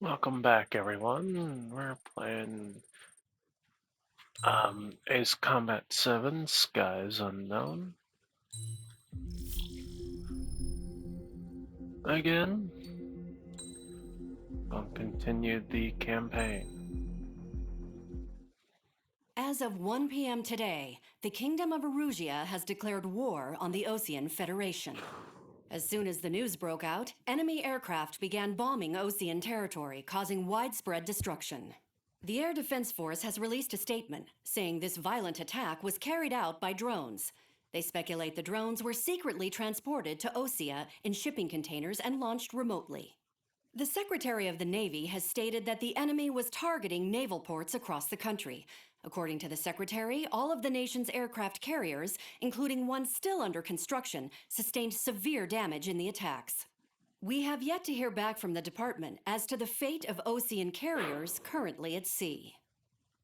Welcome back, everyone. We're playing Ace Combat 7 Skies Unknown again. I'll continue the campaign. As of 1 p.m. today, the Kingdom of Erusia has declared war on the Osean Federation. As soon as the news broke out, enemy aircraft began bombing Osean territory, causing widespread destruction. The Air Defense Force has released a statement saying this violent attack was carried out by drones. They speculate the drones were secretly transported to Osea in shipping containers and launched remotely. The Secretary of the Navy has stated that the enemy was targeting naval ports across the country. According to the Secretary, all of the nation's aircraft carriers, including one still under construction, sustained severe damage in the attacks. We have yet to hear back from the department as to the fate of Osean carriers currently at sea.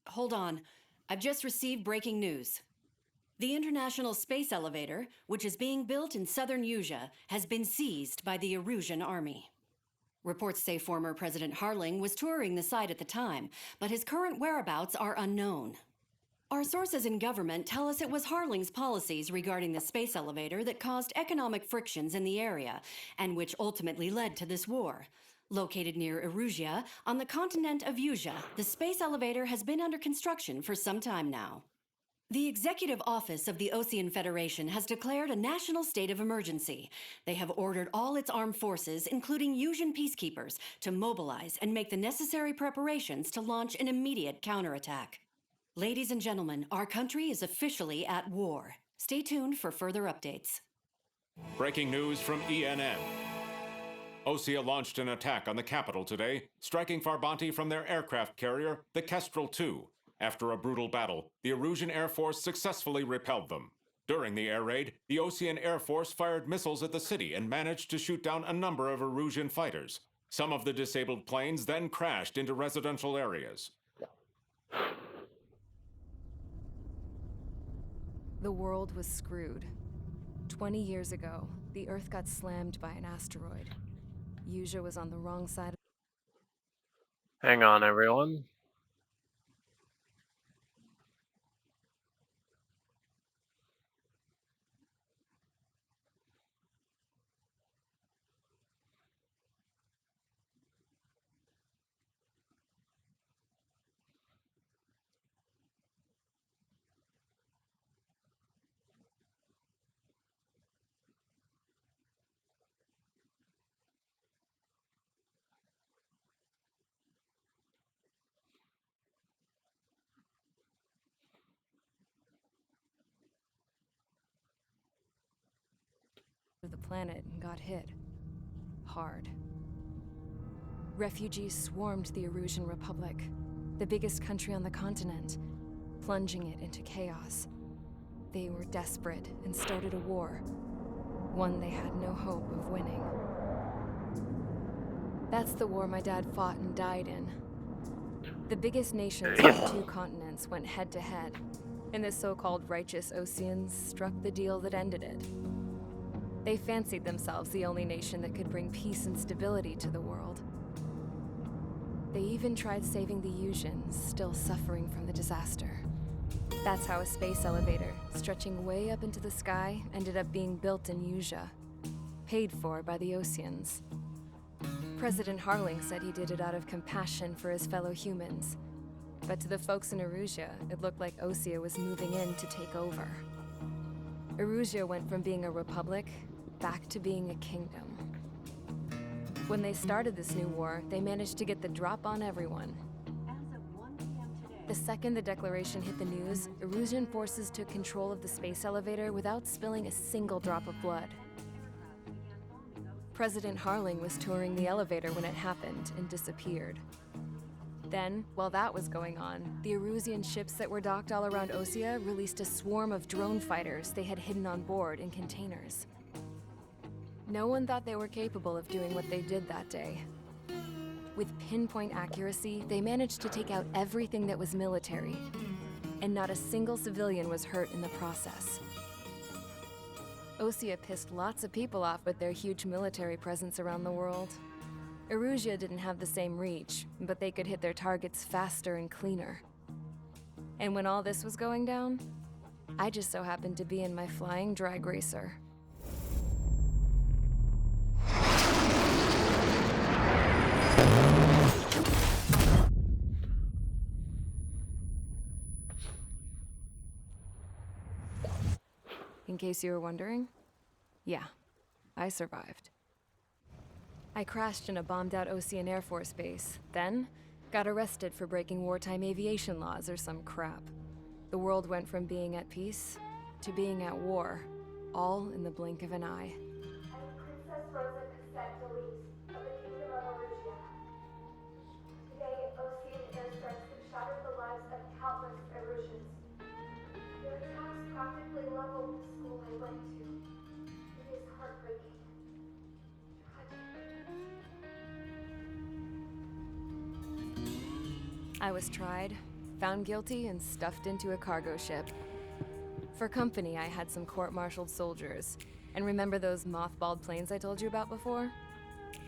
Hold on. I've just received breaking news. The International Space Elevator, which is being built in southern Usea, has been seized by the Erusian Army. Reports say former President Harling was touring the site at the time, but his current whereabouts are unknown. Our sources in government tell us it was Harling's policies regarding the space elevator that caused economic frictions in the area, and which ultimately led to this war. Located near Erusia, on the continent of Usea, the space elevator has been under construction for some time now. The Executive Office of the Osean Federation has declared a national state of emergency. They have ordered all its armed forces, including Usian peacekeepers, to mobilize and make the necessary preparations to launch an immediate counterattack. Ladies and gentlemen, our country is officially at war. Stay tuned for further updates. Breaking news from ENN. Osea launched an attack on the capital today, striking Farbanti from their aircraft carrier, the Kestrel II. After a brutal battle, the Erusian Air Force successfully repelled them. During the air raid, the Osean Air Force fired missiles at the city and managed to shoot down a number of Erusian fighters. Some of the disabled planes then crashed into residential areas. The world was screwed. 20 years ago, the Earth got slammed by an asteroid. Usea was on the wrong side. Hang on, everyone. Of the planet and got hit. Hard. Refugees swarmed the Erusian Republic, the biggest country on the continent, plunging it into chaos. They were desperate and started a war, one they had no hope of winning. That's the war my dad fought and died in. The biggest nations on the two continents went head to head, and the so-called righteous Oseans struck the deal that ended it. They fancied themselves the only nation that could bring peace and stability to the world. They even tried saving the Usians, still suffering from the disaster. That's how a space elevator, stretching way up into the sky, ended up being built in Usea, paid for by the Oseans. President Harling said he did it out of compassion for his fellow humans. But to the folks in Erusia, it looked like Osea was moving in to take over. Erusia went from being a republic back to being a kingdom. When they started this new war, they managed to get the drop on everyone. The second the declaration hit the news, Erusian forces took control of the space elevator without spilling a single drop of blood. President Harling was touring the elevator when it happened and disappeared. Then, while that was going on, the Erusian ships that were docked all around Osea released a swarm of drone fighters they had hidden on board in containers. No one thought they were capable of doing what they did that day. With pinpoint accuracy, they managed to take out everything that was military, and not a single civilian was hurt in the process. Osea pissed lots of people off with their huge military presence around the world. Erusia didn't have the same reach, but they could hit their targets faster and cleaner. And when all this was going down, I just so happened to be in my flying drag racer. In case you were wondering, yeah, I survived. I crashed in a bombed-out Osean Air Force base, then got arrested for breaking wartime aviation laws or some crap. The world went from being at peace to being at war, all in the blink of an eye. I'm Princess Rosa Cassette Delise of the Kingdom of Erusia. Today, Osean airstrikes have shattered the lives of countless Erusians. Their attacks practically leveled the school I went to. It is heartbreaking. I was tried, found guilty, and stuffed into a cargo ship. For company, I had some court-martialed soldiers. And remember those mothballed planes I told you about before?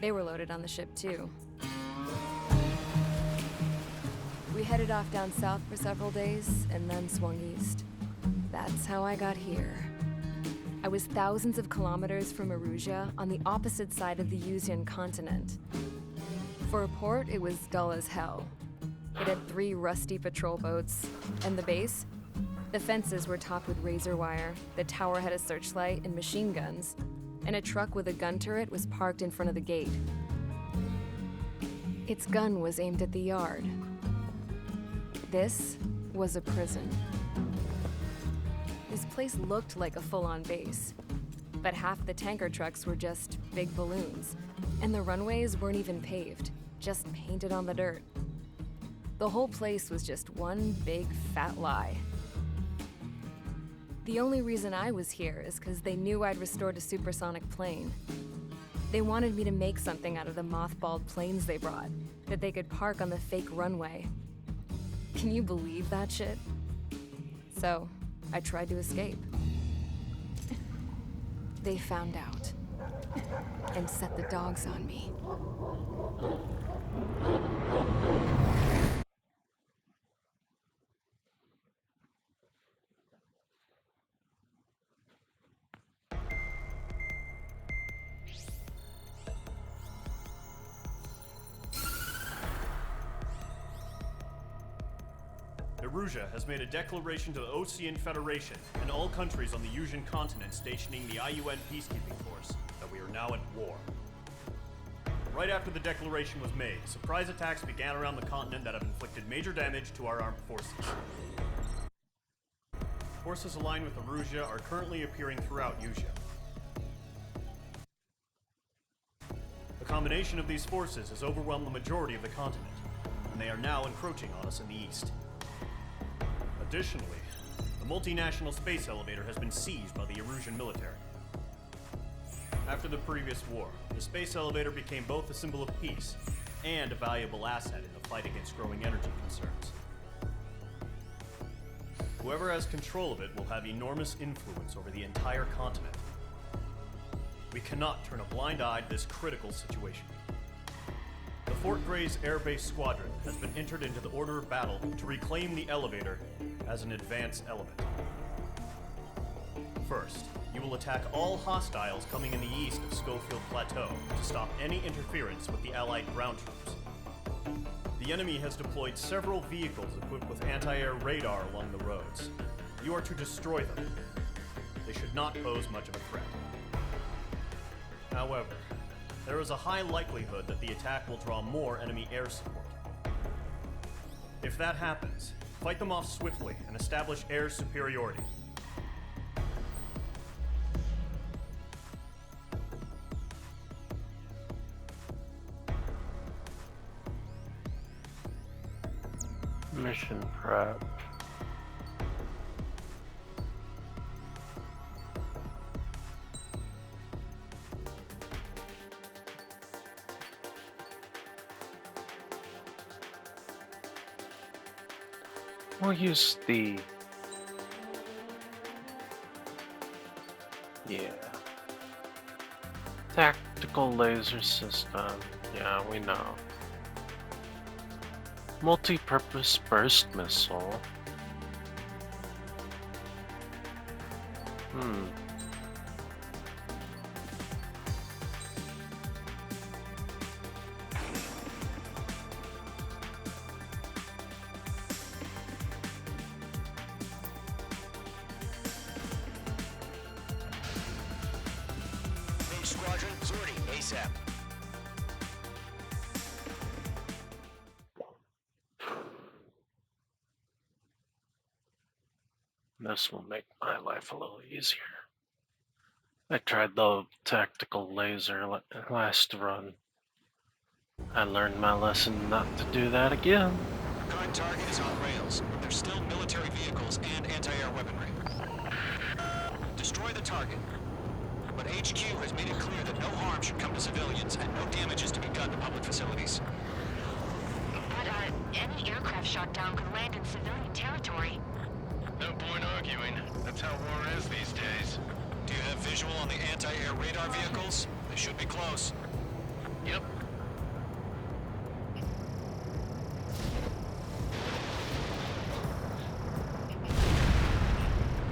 They were loaded on the ship, too. We headed off down south for several days, and then swung east. That's how I got here. I was thousands of kilometers from Erusia, on the opposite side of the Usean continent. For a port, it was dull as hell. It had 3 rusty patrol boats, and the base? The fences were topped with razor wire, the tower had a searchlight and machine guns, and a truck with a gun turret was parked in front of the gate. Its gun was aimed at the yard. This was a prison. This place looked like a full-on base, but half the tanker trucks were just big balloons, and the runways weren't even paved, just painted on the dirt. The whole place was just one big fat lie. The only reason I was here is because they knew I'd restored a supersonic plane. They wanted me to make something out of the mothballed planes they brought, that they could park on the fake runway. Can you believe that shit? So, I tried to escape. They found out, and set the dogs on me. Erusia has made a declaration to the Osean Federation and all countries on the Usean continent stationing the IUN peacekeeping force that we are now at war. Right after the declaration was made, surprise attacks began around the continent that have inflicted major damage to our armed forces. Forces aligned with Erusia are currently appearing throughout Usia. The combination of these forces has overwhelmed the majority of the continent, and they are now encroaching on us in the east. Additionally, the multinational space elevator has been seized by the Erusian military. After the previous war, the space elevator became both a symbol of peace and a valuable asset in the fight against growing energy concerns. Whoever has control of it will have enormous influence over the entire continent. We cannot turn a blind eye to this critical situation. The Fort Gray's Air Base Squadron has been entered into the order of battle to reclaim the elevator as an advance element. First, you will attack all hostiles coming in the east of Schofield Plateau to stop any interference with the Allied ground troops. The enemy has deployed several vehicles equipped with anti-air radar along the roads. You are to destroy them. They should not pose much of a threat. However, there is a high likelihood that the attack will draw more enemy air support. If that happens, fight them off swiftly and establish air superiority. Mission prep. We'll use the... yeah. Tactical laser system. Yeah, we know. Multi-purpose burst missile. Mage Squadron, sortie ASAP. This will make my life a little easier. I tried the tactical laser last run. I learned my lesson not to do that again. Current target is on rails. There's still military vehicles and anti-air weaponry. Destroy the target. But HQ has made it clear that no harm should come to civilians and no damage is to be done to public facilities. But, any aircraft shot down could land in civilian territory. No point arguing. That's how war is these days. Do you have visual on the anti-air radar vehicles? They should be close. Yep.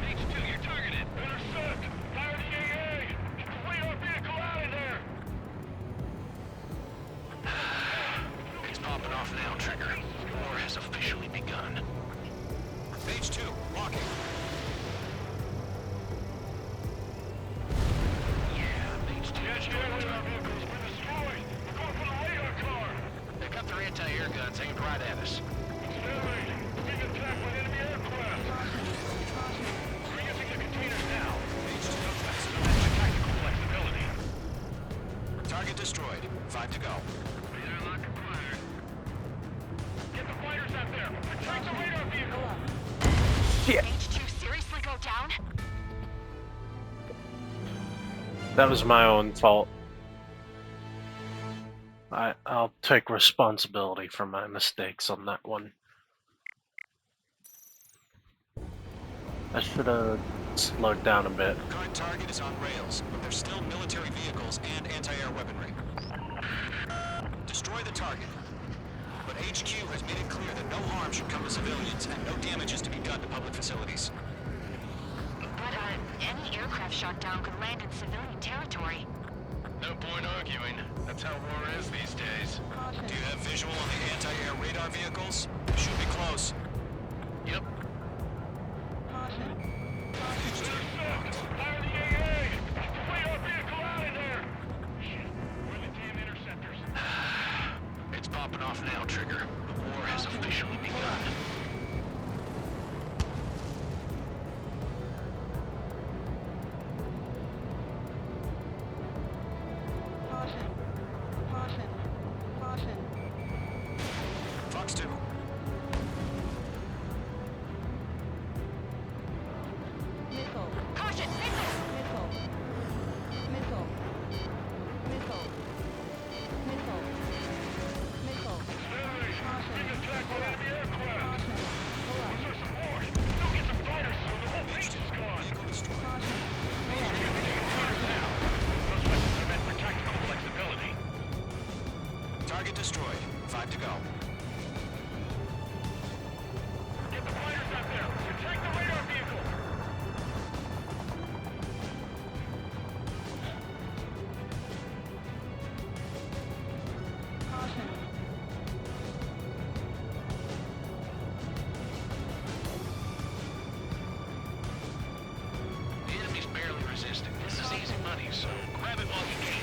H2, you're targeted. Intercept! Fire the AA! Get the radar vehicle out of there! It's popping off now, Trigger. War has officially begun. Page 2, locking. Radar vehicles been destroyed! We're going for the radar car! They've got their anti-air guns aimed right at us. Stanley, being attacked by enemy aircraft! We're using the containers now. Tactical flexibility. Target destroyed. 5 to go. Radar lock acquired. Get the fighters out there! Protect the radar vehicle! H2 seriously go down? That was my own fault. I'll take responsibility for my mistakes on that one. I should have slowed down a bit. Current target is on rails, but there's still military vehicles and anti-air weaponry. Destroy the target. But HQ has made it clear that no harm should come to civilians and no damage is to be done to public facilities. But, any aircraft shot down could land in civilian territory. No point arguing. That's how war is these days. Do you have visual on the anti-air radar vehicles? They should be close. Yep. Fire the AA! Get the radar vehicle out of there! Shit, where are the damn interceptors? It's popping off now, Trigger. The war has officially begun. Fox 2. Caution, missile! Stanley, being attacked by enemy aircraft! Those are some more! Go get some fighters so the whole base is gone! Vehicle destroyed. Now, those weapons are meant for tactical flexibility. Target destroyed. 5 to go. Get the fighters out there! Protect the radar vehicle! The enemy's barely resisting. This is easy money, so grab it while you can.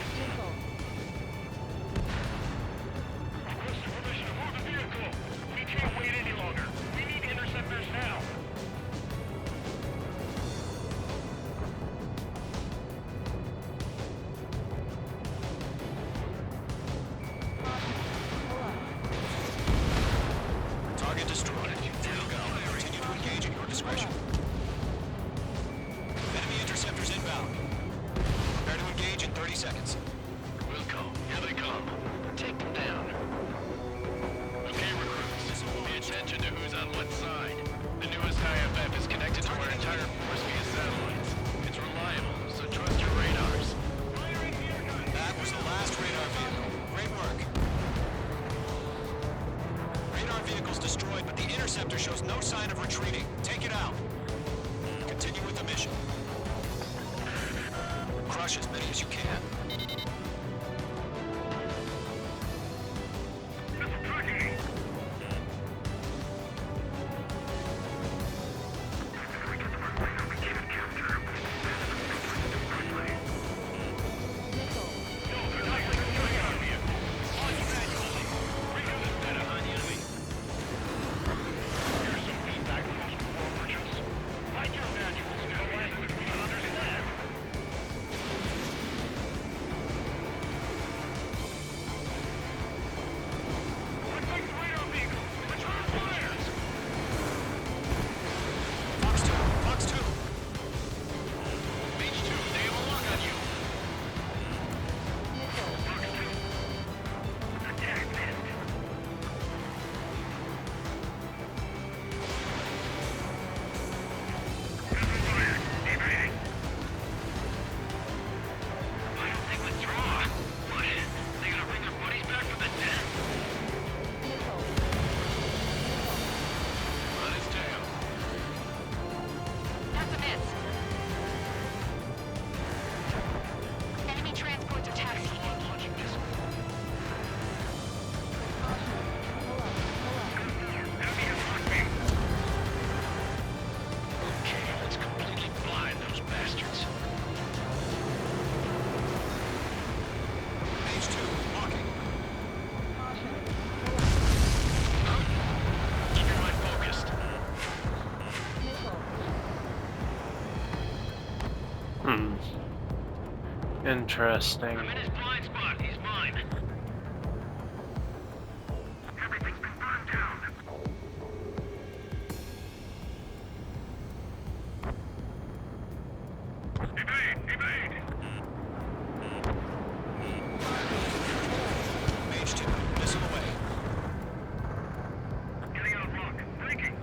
Requesting permission to move the vehicle! We can't wait any longer! We need interceptors now! Target destroyed. There you go. Continue to engage at your discretion. Enemy interceptors inbound. Prepare to engage in 30 seconds. Wilco, here they come. Take them down. Okay, recruits. Pay attention to who's on what side. The newest IFF is connected to our entire force via satellites. It's reliable, so trust your radars. That was the last radar vehicle. Great work. vehicles destroyed, but the interceptor shows no sign of retreating. Take it out. Continue with the mission. Crush as many as you can. Fox 2. Mage 2, they have a lock on you. Fox 2. Attack missed. Open fire. Evading. I don't think withdraw. What? They gonna bring their buddies back from the dead? Run his tail. That's a miss. Enemy transports are taxiing. Enemy has locked me. Okay, let's completely blind those bastards. Mage 2, walking. Keep your mind focused. Interesting. I'm in his blind spot. He's mine. Everything's been burned down. Evade! Evade! Mage 2, missile away. Getting out of rock. Breaking.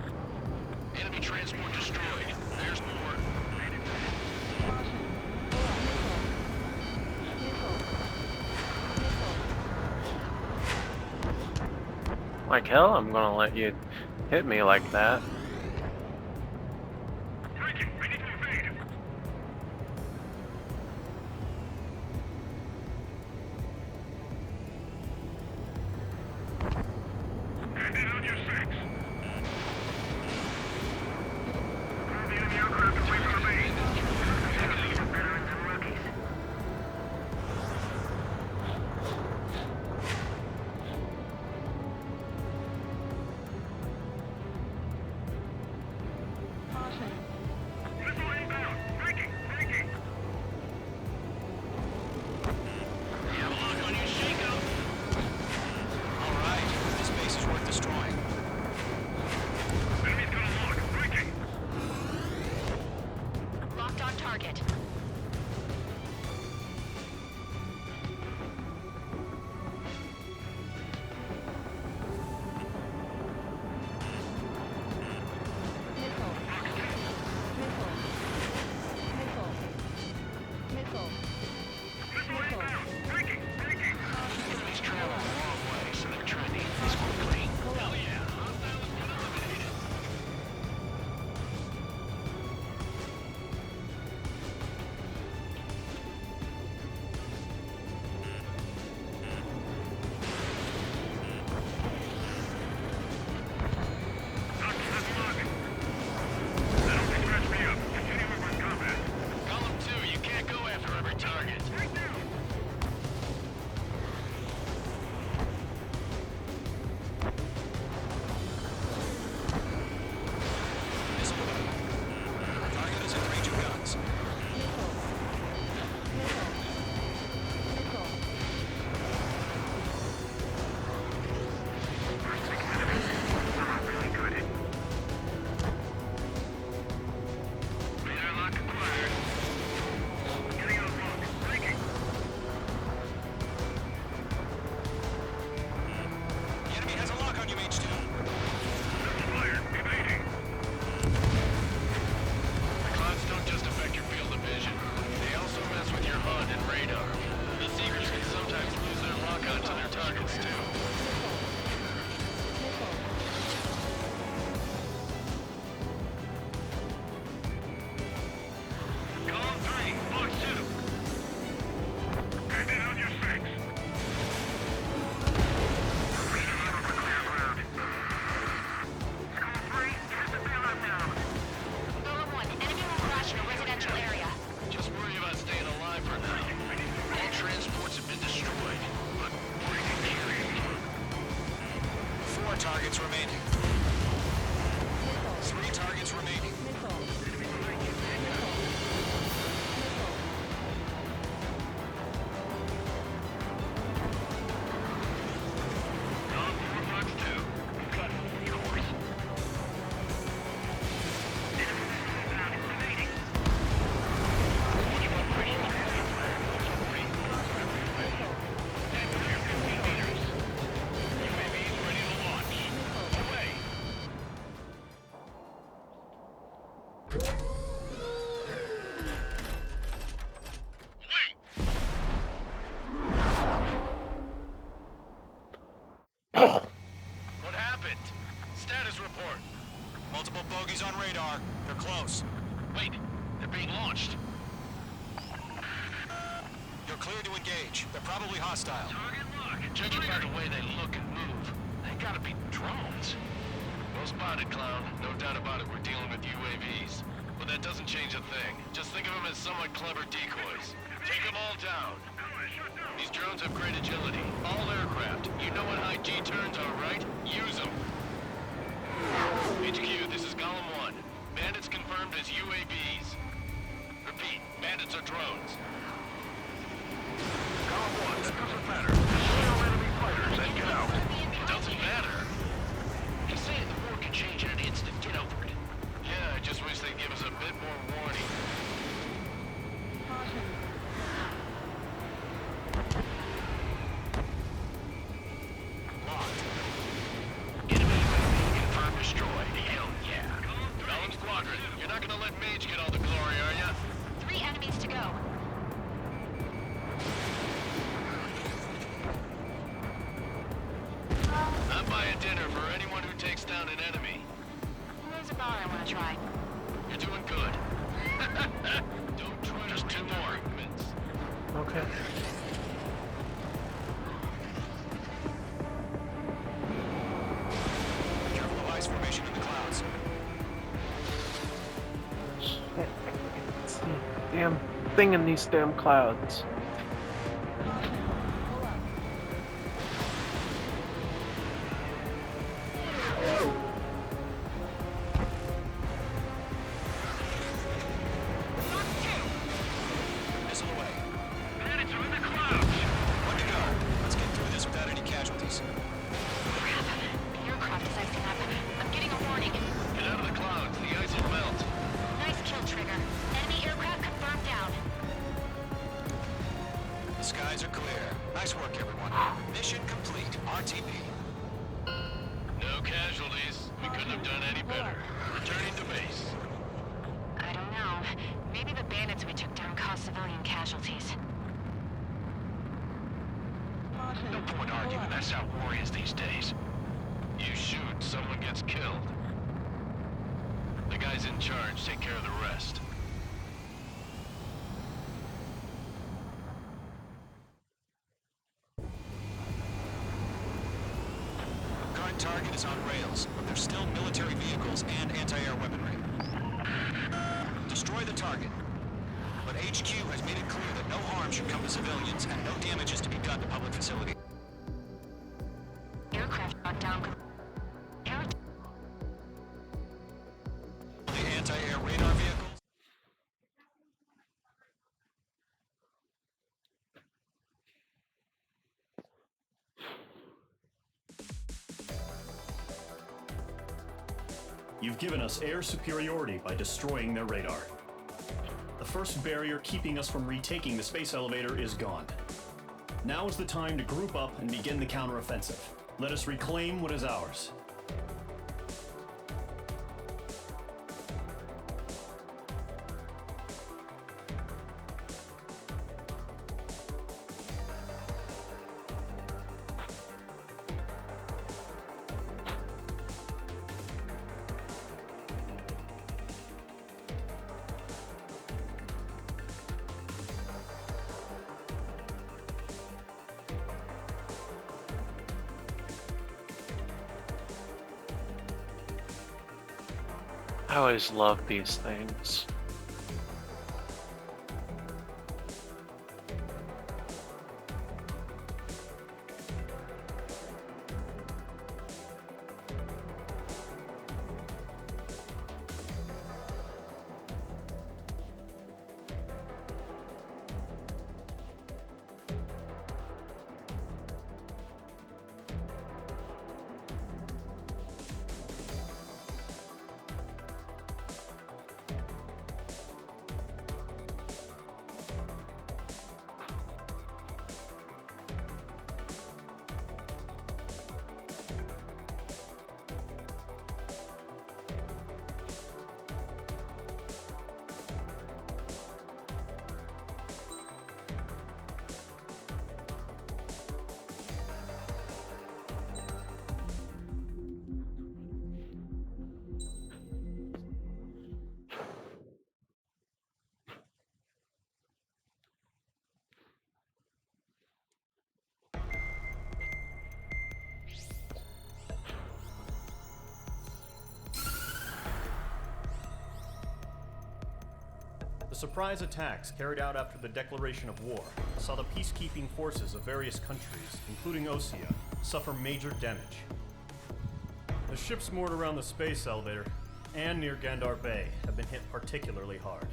Enemy transport destroyed. There's more. Like hell, I'm gonna let you hit me like that. Breaking. I need to evade. Hand in on your six. Pull the enemy aircraft away from the base. Veterans and rookies. targets remaining. 3 targets remaining. Gone 4 Fox 2. Cut course. Enemy invading. Watch your operations. Clear 15 meters. UAVs ready to launch. Away. What happened? Status report. Multiple bogeys on radar. They're close. Wait, they're being launched. You're clear to engage. They're probably hostile. Target lock. Judging by the way they look and move, they gotta be drones. Well spotted, clown. No doubt about it, we're dealing with UAVs. But that doesn't change a thing. Just think of them as somewhat clever decoys. Take them all down. These drones have great agility. All aircraft. You know what high G turns are, right? Use them. HQ, this is Golem 1. Bandits confirmed as UAVs. Repeat, bandits are drones. Golem 1, that doesn't matter. Destroy all enemy fighters and get out. It doesn't matter? He's saying the war could change in an instant. Get over it. Yeah, I just wish they'd give us a bit more warning. Locked. Enemy UAV confirmed destroyed. Hell yeah. Golem Squadron, you're not gonna let Mage get all the glory, are ya? 3 enemies to go. I'm buying dinner for anyone who takes down an enemy. There's a bar I want to try. You're doing good. Don't try just 2 more. Mints. Okay. Careful of ice formation in the clouds. Shit, I can't see a damn thing in these damn clouds. Missile away. Bandits are in the clouds. One to go. Let's get through this without any casualties. The aircraft is icing up. I'm getting a warning. Get out of the clouds. The ice will melt. Nice kill, Trigger. Enemy aircraft confirmed down. The skies are clear. Nice work, everyone. Mission complete. RTB. No casualties. We couldn't have done any better. Returning to base. I don't know. Maybe the bandits we took down caused civilian casualties. No point arguing. That's how war is these days. You shoot, someone gets killed. The guys in charge take care of the rest. Current target is on rails, but there's still military vehicles and anti-air weaponry. Destroy the target. But HQ has made it clear that no harm should come to civilians and no damage is to be done to public facilities. Aircraft shot down. The anti-air radar vehicles. You've given us air superiority by destroying their radar. The first barrier keeping us from retaking the space elevator is gone. Now is the time to group up and begin the counteroffensive. Let us reclaim what is ours. I always love these things. The surprise attacks carried out after the declaration of war saw the peacekeeping forces of various countries, including Osea, suffer major damage. The ships moored around the space elevator and near Gandar Bay have been hit particularly hard.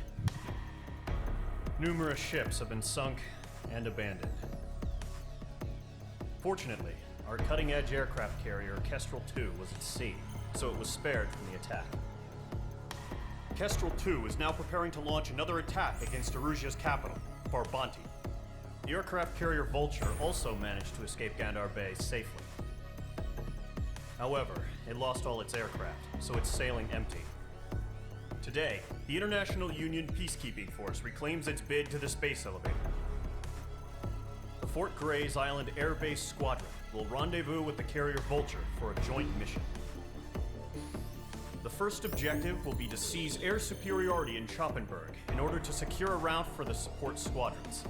Numerous ships have been sunk and abandoned. Fortunately, our cutting-edge aircraft carrier Kestrel 2 was at sea, so it was spared from the attack. Kestrel 2 is now preparing to launch another attack against Erusia's capital, Farbanti. The aircraft carrier Vulture also managed to escape Gandar Bay safely. However, it lost all its aircraft, so it's sailing empty. Today, the International Union Peacekeeping Force reclaims its bid to the space elevator. The Fort Grays Island Air Base Squadron will rendezvous with the carrier Vulture for a joint mission. The first objective will be to seize air superiority in Schoppenberg in order to secure a route for the support squadrons.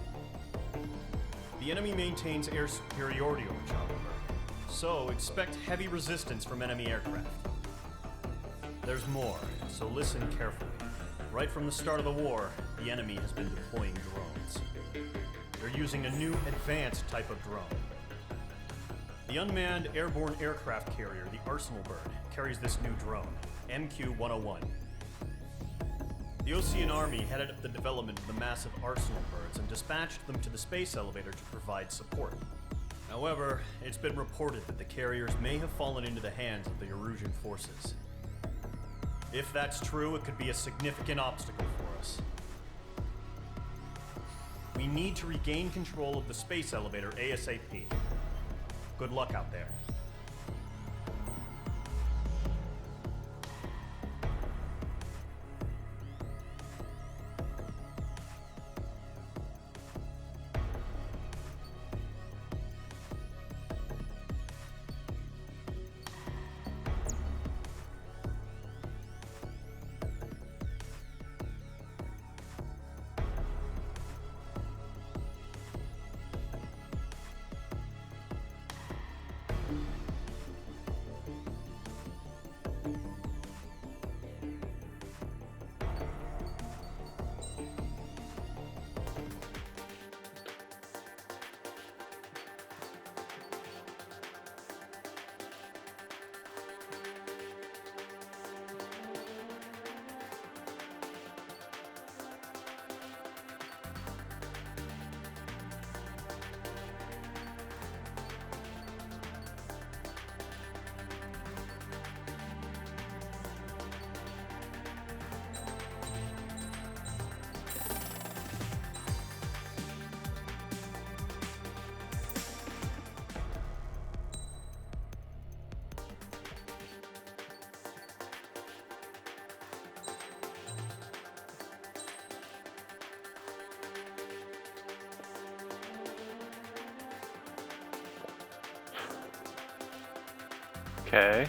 The enemy maintains air superiority over Schoppenberg, so expect heavy resistance from enemy aircraft. There's more, so listen carefully. Right from the start of the war, the enemy has been deploying drones. They're using a new advanced type of drone. The unmanned airborne aircraft carrier, the Arsenal Bird, carries this new drone, MQ-101. The Osean Army headed up the development of the massive Arsenal Birds and dispatched them to the space elevator to provide support. However, it's been reported that the carriers may have fallen into the hands of the Erusian forces. If that's true, it could be a significant obstacle for us. We need to regain control of the space elevator ASAP. Good luck out there. Okay.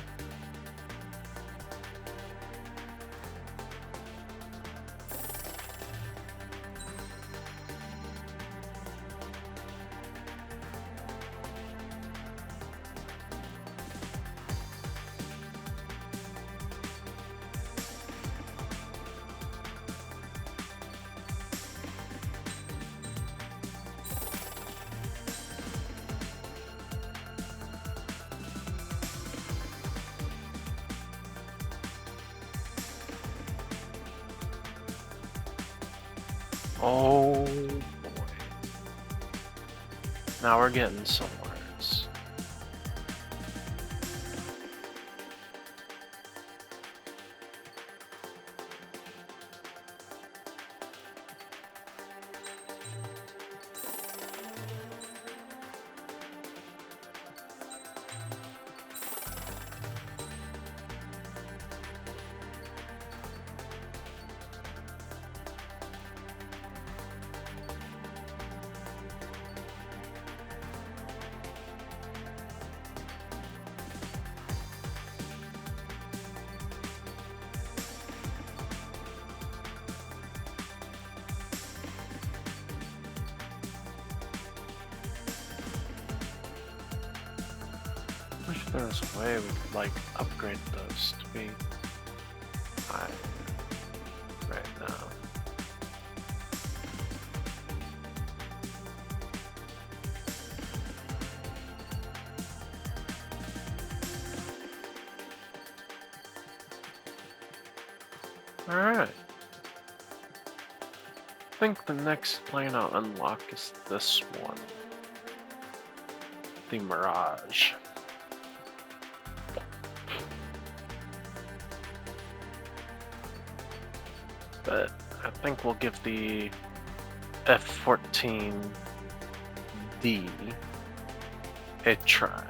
Oh boy. Now we're getting somewhere. I wish there was a way we could like upgrade those to be high right now. Alright. I think the next plane I'll unlock is this one. The Mirage. But I think we'll give the F-14D a try.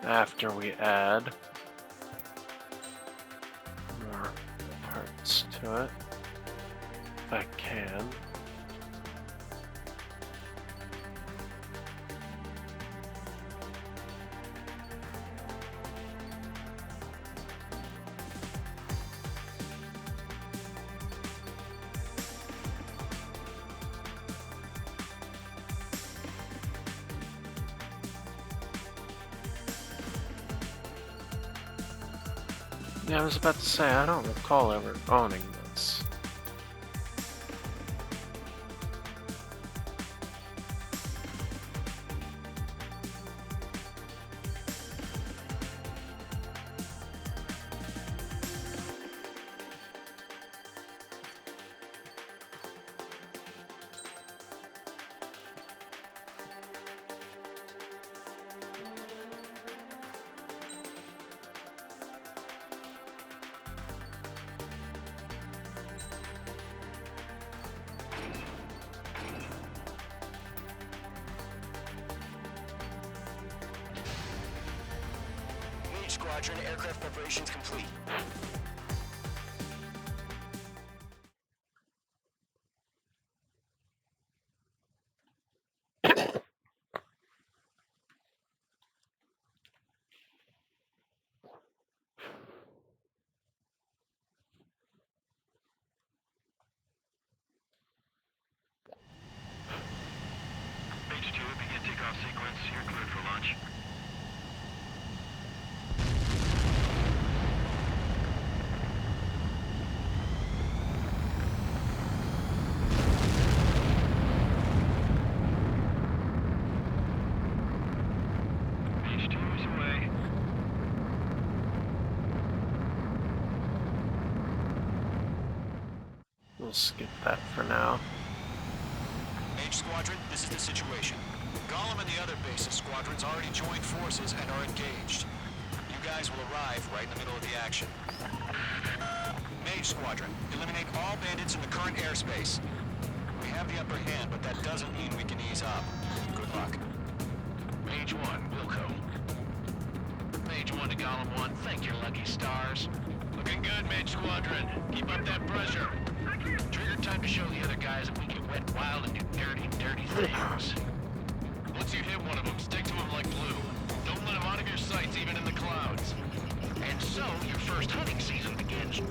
After we add more parts to it, if I can. Yeah, I was about to say, I don't recall ever owning this. Squadron, aircraft preparations complete. H2, begin takeoff sequence. You're cleared for launch. H2 is away. We'll skip that for now. Mage Squadron, this is the situation. Gollum and the other bases squadrons already joined forces and are engaged. You guys will arrive right in the middle of the action. Mage Squadron, eliminate all bandits in the current airspace. We have the upper hand, but that doesn't mean we can ease up. Good luck. Mage 1, Wilco. Mage 1 to Gollum 1, thank your lucky stars. Looking good, Mage Squadron. Keep up that pressure. Trigger time to show the other guys that we can wet wild and do dirty, dirty things. Once you hit one of them, stick to them like glue. Don't let them out of your sights, even in the clouds. And so, your first hunting season begins.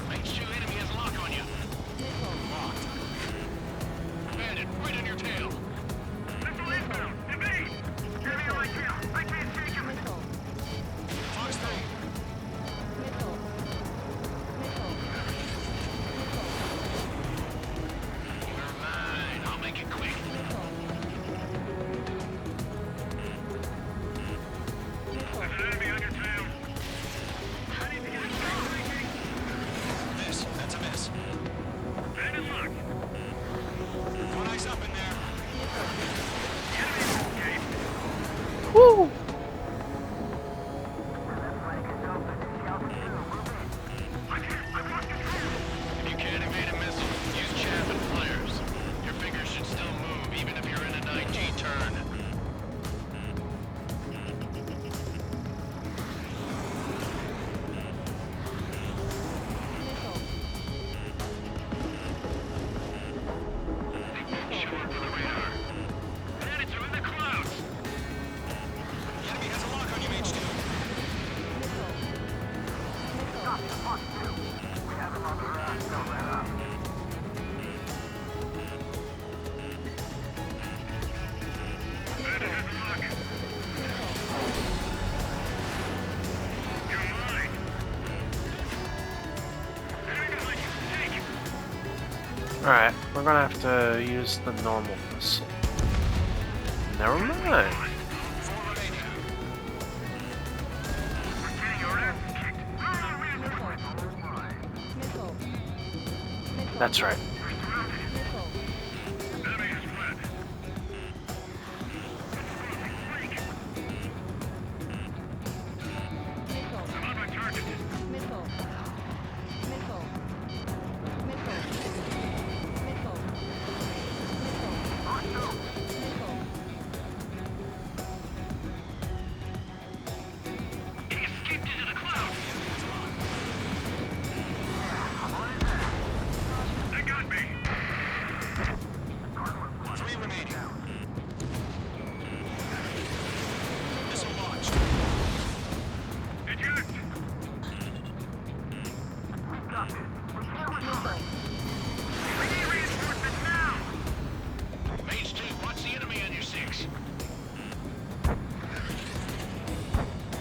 Mage 2 enemy has lock on you. Locked. Bandit, right on your tail. Fox 3. You're mine. Alright, we're gonna have to use the normal missile. Never mind. That's right.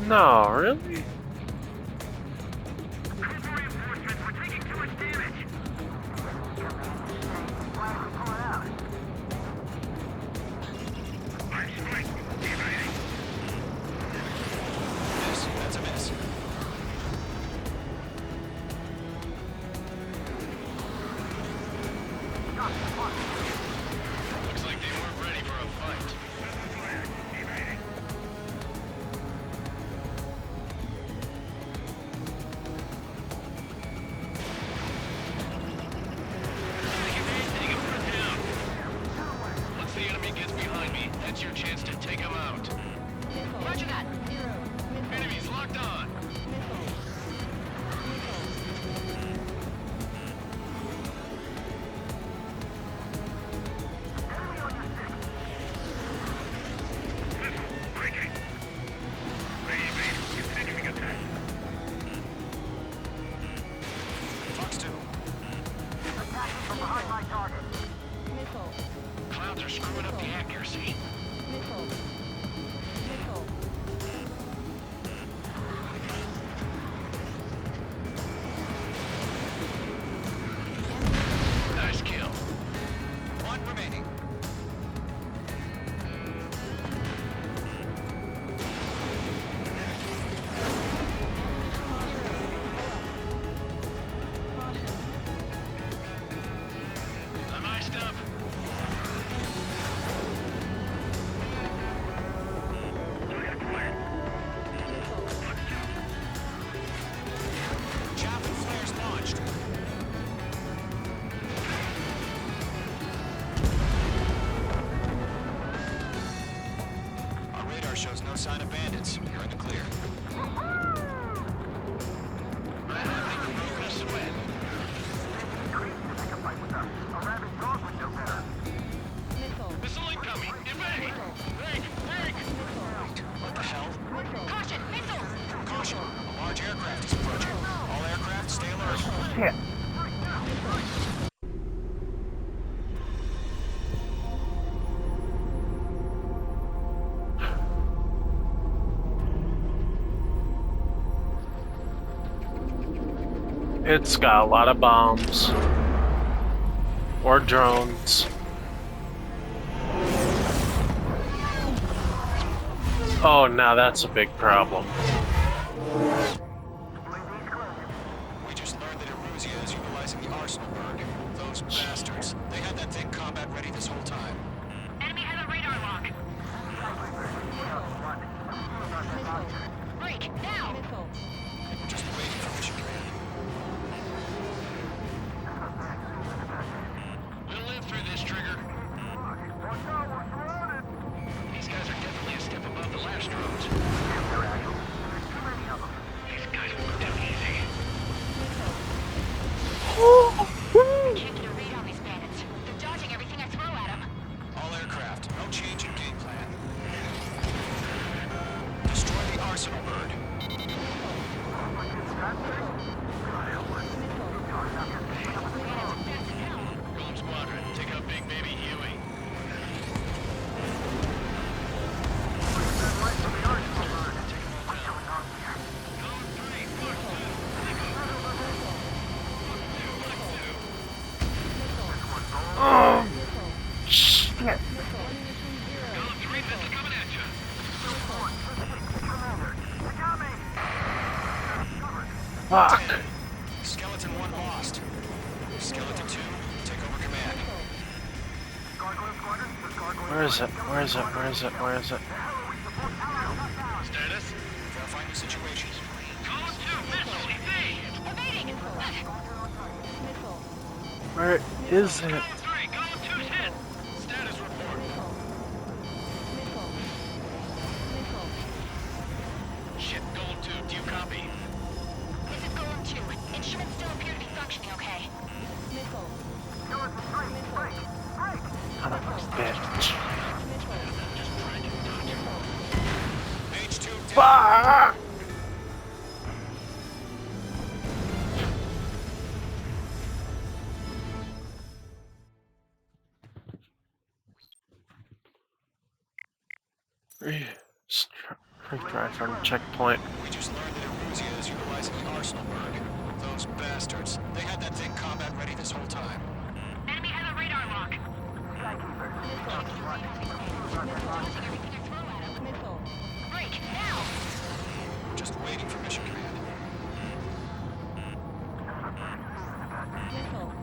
No, really? That's a miss. Looks like they weren't ready for a fight. Once the enemy gets behind me, that's your chance to take them out. Roger that. Enemies locked on. Fox 2. Clouds are screwing up the accuracy. Nice kill. One remaining. I'm iced up. Chaff and flares launched. Our radar shows no sign of bandits. You're in the clear. I think we're broken a sweat. Missile incoming. Evade! Break! Break! What the hell? Caution, missiles! Caution! A large aircraft is approaching. All aircraft, stay alert. Shit. It's got a lot of bombs. Or drones. Oh, now that's a big problem. We just learned that Eruzia is utilizing the Arsenalberg. Those bastards. They had that thing combat ready this whole time. Enemy has a radar lock. Break, now! Just waiting for mission command. We'll live through this, Trigger. These guys are definitely a step above the last drones. These guys won't do easy. Can't get a read on these bandits. They're dodging everything I throw at them. All aircraft, no change in game plan. Destroy the Arsenal. Fuck! Skeleton 1 lost. Skeleton 2, take over command. Where is it? Where is it? Where is it? Where is it? Status? Verifying the situation. Column 2, missile, evade! Where is it? Column 3, column 2's hit! Status report. Shit, column 2, do you copy? This is Golem 2. Instruments still appear to be functioning okay. Son of a bitch. H2 down. Fuck! Drive from checkpoint. We just learned that Eruzia is utilizing the Arsenalberg. Those bastards. They had that thing combat ready this whole time. Enemy has a radar lock. Break, now! Just waiting for mission command.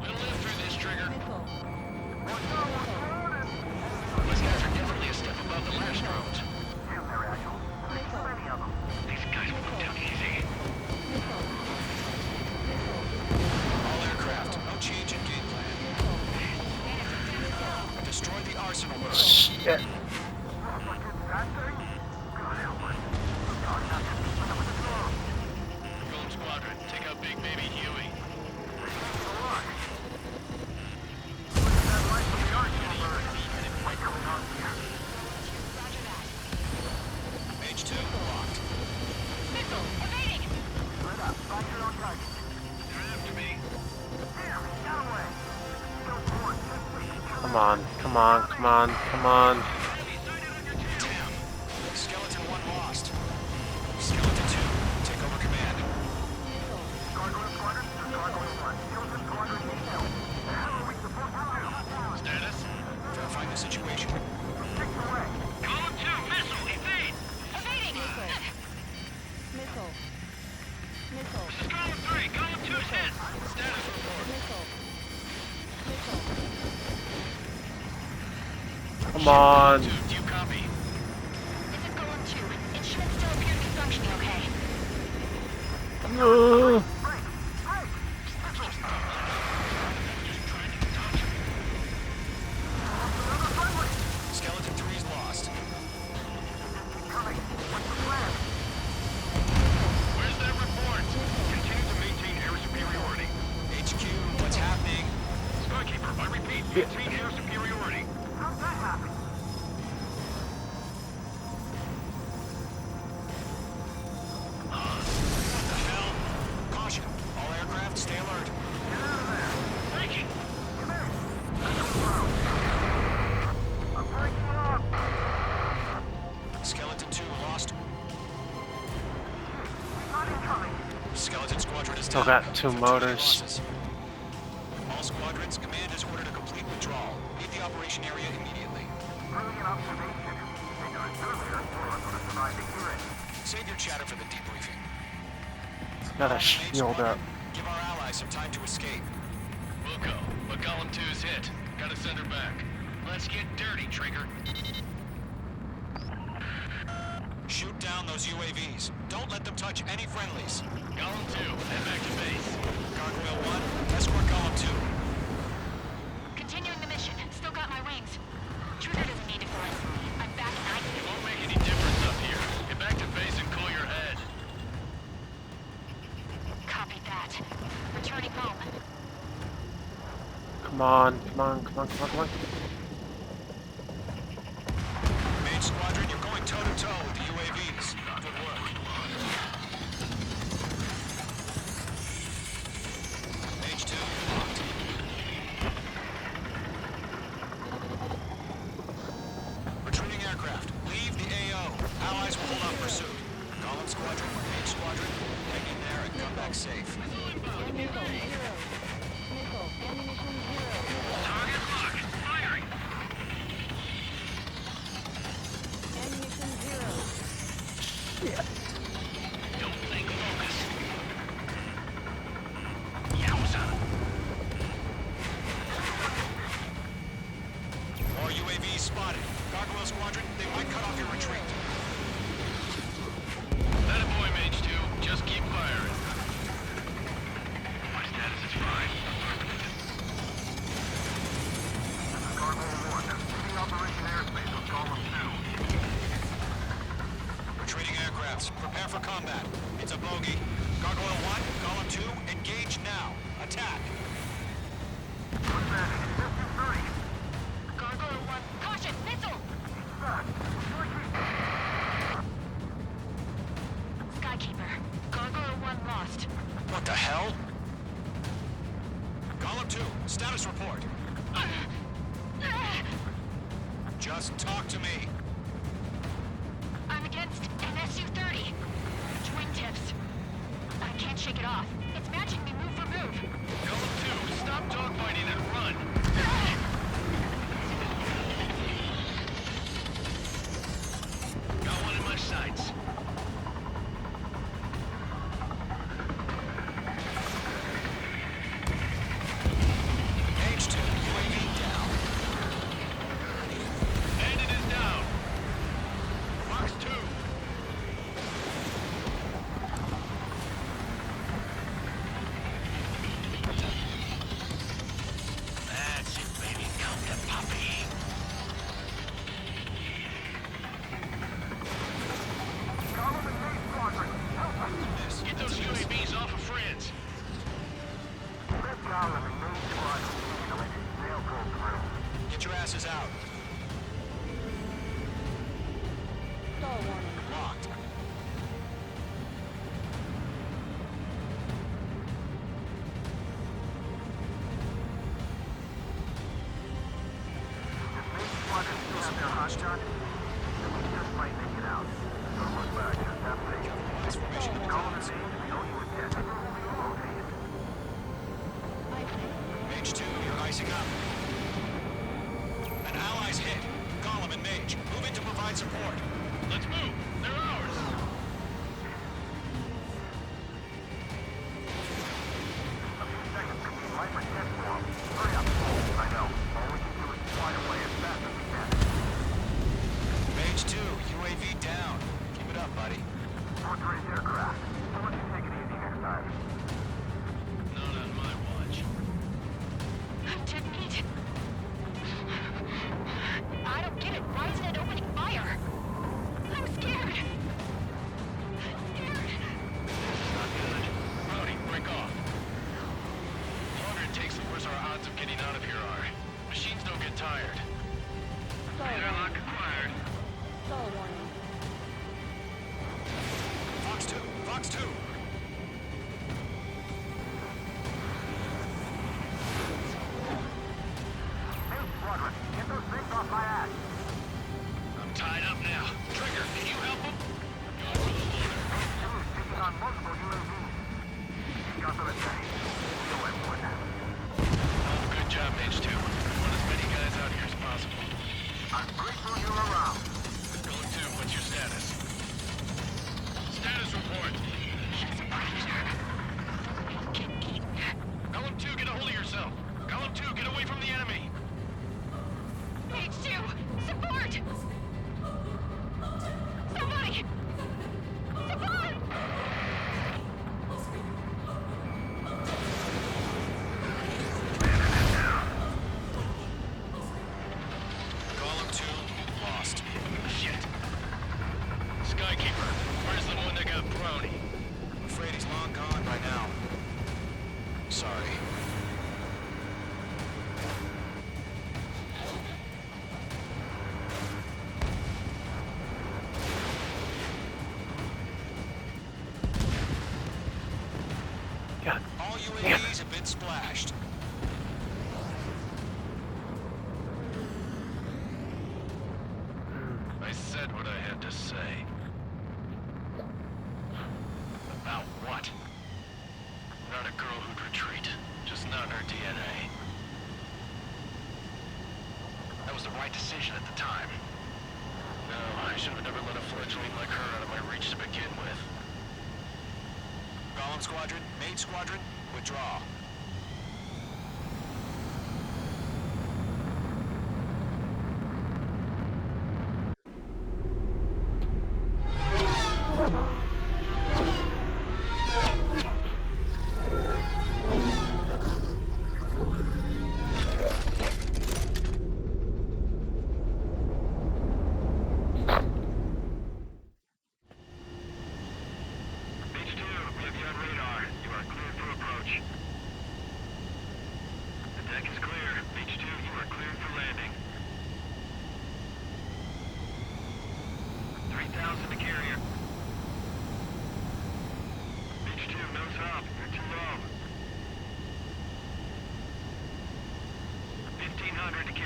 We'll live through this, Trigger. These guys are definitely a step above the last drones. These guys will go down easy. All aircraft, no change in game plan. Destroy the Arsenalberg. Shit. Golem Squadron, take out Big Baby Huey. H2 locked. Missile, evading! They're after me. Come on, come on, come on, come on. Damn. Skeleton 1 lost. Skeleton 2, take over command. Status? Verifying the situation. Column 2, missile, evade! Evading! This is column 3, column 2's hit! Status report. Come on. 2, do you copy? This is Golem 2. Instruments still appear to be functioning okay. Uh, Skeleton 3's lost. Where's that report? Continue to maintain air superiority. HQ, what's happening? Skykeeper, I repeat, maintain air superiority. Caution. All aircraft, stay alert. Breaking! Skeleton 2 lost. Skeleton Squadron is Still down. got 2 Infantry motors. losses. All squadrons, command has ordered a complete withdrawal. Leave the operation area immediately. Save your chatter for the debriefing. Got a Main shield up. squadron, give our allies some time to escape. We'll go, but column 2's hit. Gotta send her back. Let's get dirty, Trigger. Shoot down those UAVs. Don't let them touch any friendlies. Column 2, head back to base. Gargoyle 1, escort column 2. Continuing the mission. Still got my wings. Trigger doesn't need it for us. I'm back and It I... won't make any difference up here. Get back to base and cool your head. Copy that. Returning home. Come on, come on, come on, come on, come on. Main squadron, you're going toe-to-toe with the UAVs. Good work. H2 locked. Retreating aircraft, leave the AO. Allies will hold off pursuit. Column squadron, H squadron, hang in there and come back safe. Target locked. Firing. spotted. Gargoyle Squadron, they might cut off your retreat. That a boy, Mage 2. Just keep firing. My status is fine. Gargoyle 1, leaving Operation Airspace on Column 2. Retreating aircrafts, prepare for combat. It's a bogey. Gargoyle 1, Column 2, engage now. Attack. Gargoyle 1, caution, missile! Skykeeper, Gargoyle 1 lost. What the hell? Column 2, status report. Just talk to me. I'm against an Su-30. Twin tips. I can't shake it off. It's matching me move for move. Column 2, stop dogfighting and run. Got one in my sights. H2, UAV down. And it is down. Fox 2. That's it, baby. Come to Poppy. Get those UAVs off of friends. Get your asses out. Locked. Mage 2, you're icing up. An ally's hit. Golem and Mage, move in to provide support. Let's move. They're ours. Mage 2, UAV down. Keep it up, buddy. Not on my watch. I didn't mean it. I don't get it. Why isn't it opening fire? I'm scared. Not good. Rowdy, break off. The longer it takes, the worse our odds of getting out of here are. Machines don't get tired. Airlock acquired. Fox 2, Fox 2. I'm tied up now. Trigger, can you help him? Going for the loader. Oh, good job, Mage 2. Want as many guys out here as possible. Going 2, what's your status? Status report. Column 2, get a hold of yourself. Column 2, get away from the enemy. H2, support! Somebody! Support! Column 2, lost. Shit. Skykeeper, where's the one that got Brownie? I'm afraid he's long gone by now. Sorry. God. All UAVs have been splashed. I said what I had to say. About what? Not a girl who'd retreat. Just not in her DNA. That was the right decision at the time. No, I should have never let a fledgling like her out of my reach to begin with. Golem Squadron, Mage Squadron, withdraw.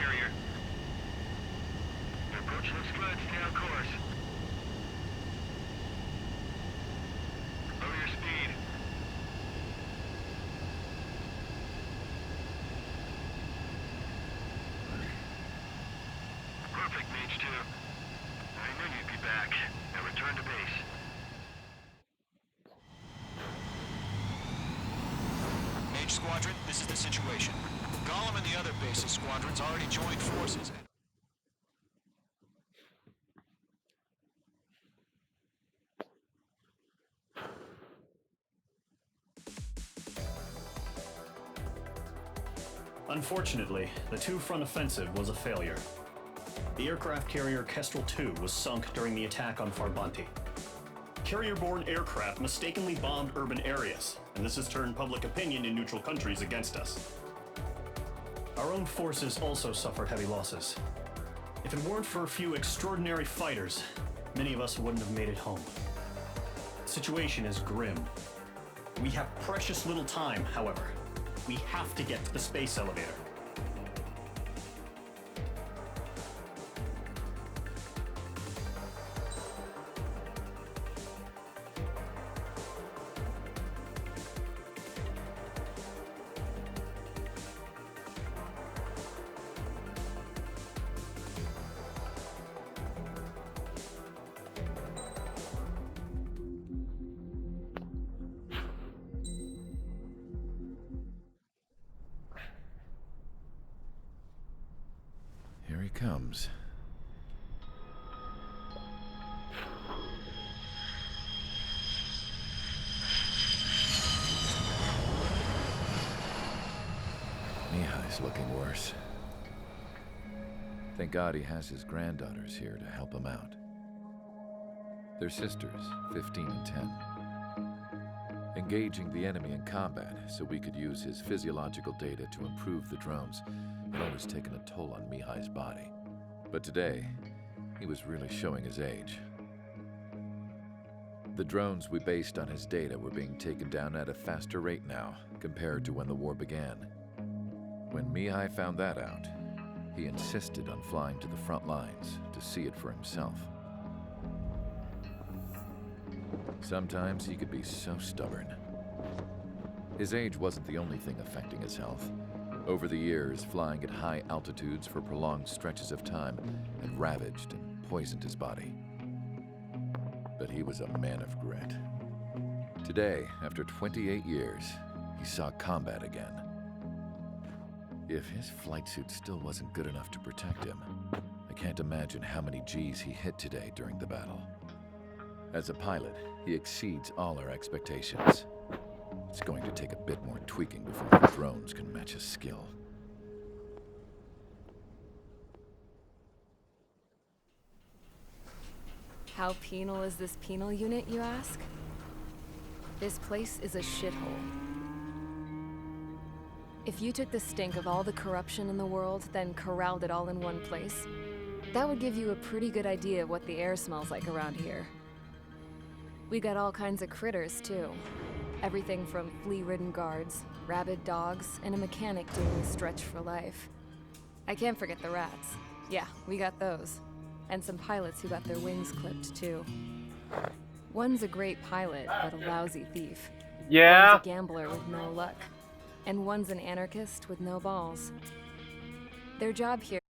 carrier. Your approach looks good. Stay on course. Lower your speed. Perfect, Mage 2. I knew you'd be back. Now return to base. Mage Squadron, this is the situation. Gollum and the other base's squadrons already joined forces. Unfortunately, the two-front offensive was a failure. The aircraft carrier Kestrel II was sunk during the attack on Farbanti. Carrier-borne aircraft mistakenly bombed urban areas, and this has turned public opinion in neutral countries against us. Our own forces also suffered heavy losses. If it weren't for a few extraordinary fighters, many of us wouldn't have made it home. The situation is grim. We have precious little time, however. We have to get to the space elevator. Here he comes. Mihai's looking worse. Thank God he has his granddaughters here to help him out. They're sisters, 15 and 10. Engaging the enemy in combat so we could use his physiological data to improve the drones had always taken a toll on Mihai's body. But today, he was really showing his age. The drones we based on his data were being taken down at a faster rate now compared to when the war began. When Mihai found that out, he insisted on flying to the front lines to see it for himself. Sometimes he could be so stubborn. His age wasn't the only thing affecting his health. Over the years, flying at high altitudes for prolonged stretches of time had ravaged and poisoned his body. But he was a man of grit. Today, after 28 years, he saw combat again. If his flight suit still wasn't good enough to protect him, I can't imagine how many Gs he hit today during the battle. As a pilot, he exceeds all our expectations. It's going to take a bit more tweaking before the drones can match his skill. How penal is this penal unit, you ask? This place is a shithole. If you took the stink of all the corruption in the world, then corralled it all in one place, that would give you a pretty good idea of what the air smells like around here. We got all kinds of critters, too. Everything from flea-ridden guards, rabid dogs, and a mechanic doing Stretch for Life. I can't forget the rats. Yeah, we got those. And some pilots who got their wings clipped, too. One's a great pilot, but a lousy thief. Yeah. One's a gambler with no luck. And one's an anarchist with no balls. Their job here